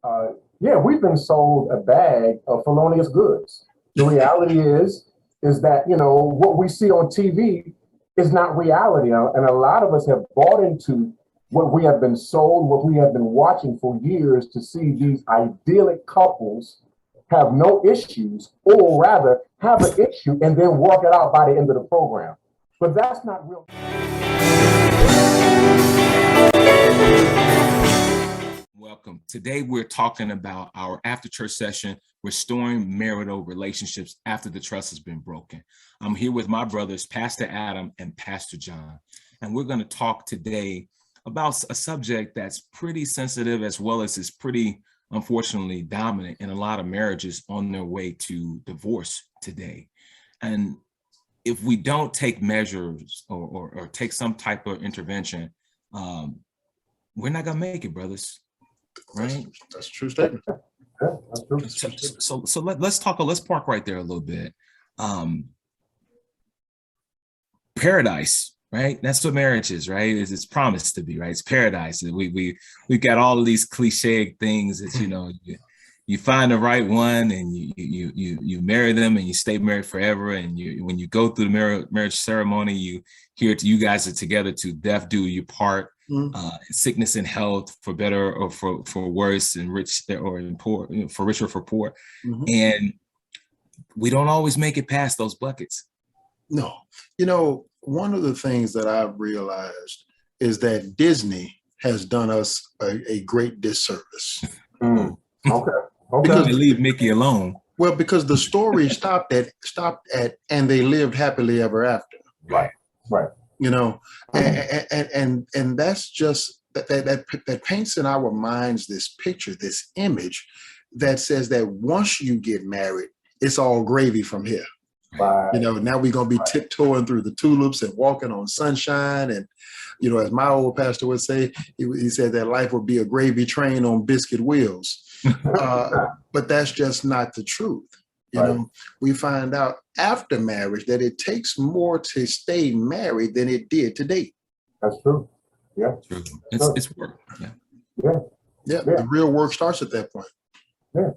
uh, yeah, we've been sold a bag of felonious goods. The reality is that, what we see on TV is not reality. And a lot of us have bought into what we have been sold, what we have been watching for years to see these idyllic couples have no issues, or rather have an issue and then work it out by the end of the program. But that's not real. Welcome. Today we're talking about our after church session, restoring marital relationships after the trust has been broken. I'm here with my brothers, Pastor Adam and Pastor John, and we're going to talk today about a subject that's pretty sensitive, as well as is pretty, unfortunately, dominant in a lot of marriages on their way to divorce today. And if we don't take measures or take some type of intervention, we're not gonna make it, brothers. Right? That's a true statement. So let's talk. Let's park right there a little bit. Paradise, right? That's what marriage is, right? It's promised to be, right? It's paradise. We've got all of these cliche things that you find the right one and you marry them and you stay married forever. And when you go through the marriage ceremony, you guys are together to death do you part. Sickness and health, for better or for worse, and rich or poor, for rich or for poor. And we don't always make it past those buckets. No. One of the things that I've realized is that Disney has done us a great disservice. Okay. Because they leave Mickey alone. Well, because the story stopped at and they lived happily ever after. Right. And that's just that paints in our minds this picture, this image that says that once you get married, it's all gravy from here. Right. Now we're gonna be tiptoeing through the tulips and walking on sunshine. And as my old pastor would say, he said that life would be a gravy train on biscuit wheels. But that's just not the truth. We find out after marriage that it takes more to stay married than it did to date. That's true. Yeah. True. It's work. Yeah. The real work starts at that point. Yeah.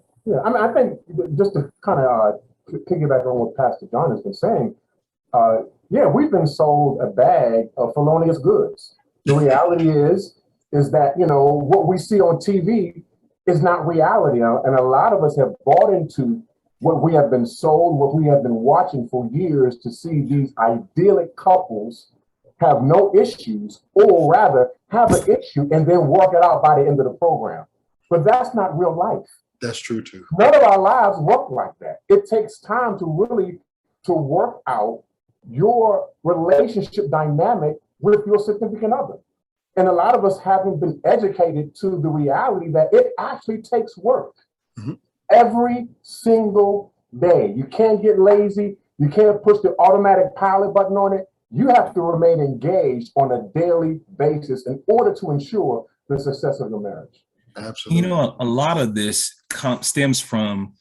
I mean, I think just to kind of piggyback on what Pastor John has been saying, we've been sold a bag of felonious goods. The reality is that, what we see on TV is not reality. And a lot of us have bought into what we have been sold, what we have been watching for years to see these idyllic couples have no issues, or rather have an issue and then work it out by the end of the program. But that's not real life. That's true too. None of our lives work like that. It takes time to work out your relationship dynamic with your significant other. And a lot of us haven't been educated to the reality that it actually takes work. Every single day. You can't get lazy. You can't push the automatic pilot button on it. You have to remain engaged on a daily basis in order to ensure the success of your marriage. Absolutely. A lot of this stems from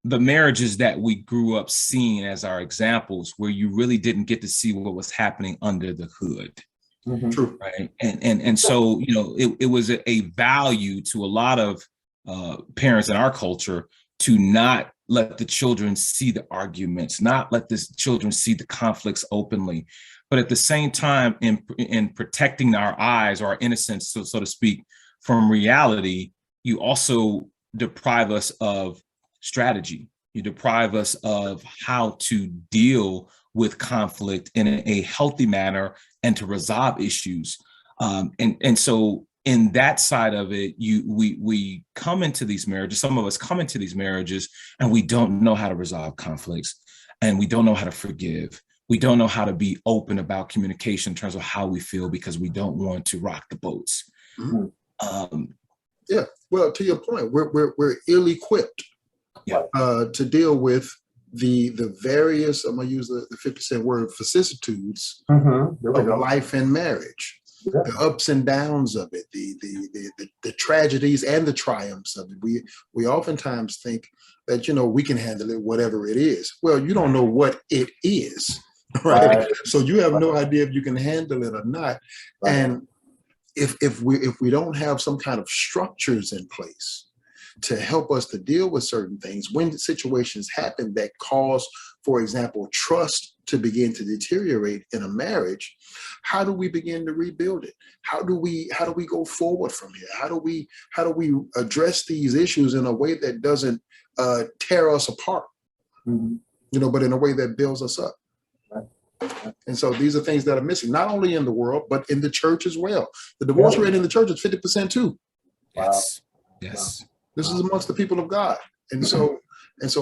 the marriages that we grew up seeing as our examples, where you really didn't get to see what was happening under the hood. True. Right. And so, it was a value to a lot of parents in our culture to not let the children see the arguments, not let the children see the conflicts openly, but at the same time, in protecting our eyes or our innocence, so to speak, from reality, you also deprive us of strategy. You deprive us of how to deal with conflict in a healthy manner and to resolve issues. And so in that side of it, we come into these marriages, some of us come into these marriages and we don't know how to resolve conflicts, and we don't know how to forgive. We don't know how to be open about communication in terms of how we feel, because we don't want to rock the boats. Well, to your point, we're ill-equipped to deal with the various, I'm going to use the 50-cent word, vicissitudes of life and marriage. The ups and downs of it, the tragedies and the triumphs of it. We oftentimes think that we can handle it, whatever it is. Well, you don't know what it is, right? So you have no idea if you can handle it or not. And if we don't have some kind of structures in place to help us to deal with certain things when situations happen that cause, for example, trust to begin to deteriorate in a marriage, how do we begin to rebuild it? How do we go forward from here? How do we address these issues in a way that doesn't tear us apart, but in a way that builds us up? And so these are things that are missing, not only in the world, but in the church as well. The divorce rate in the church is 50% too. Yes. Yes. This is amongst the people of God. And so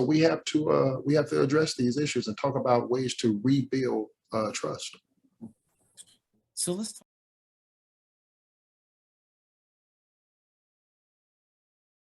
we have to address these issues and talk about ways to rebuild trust. So let's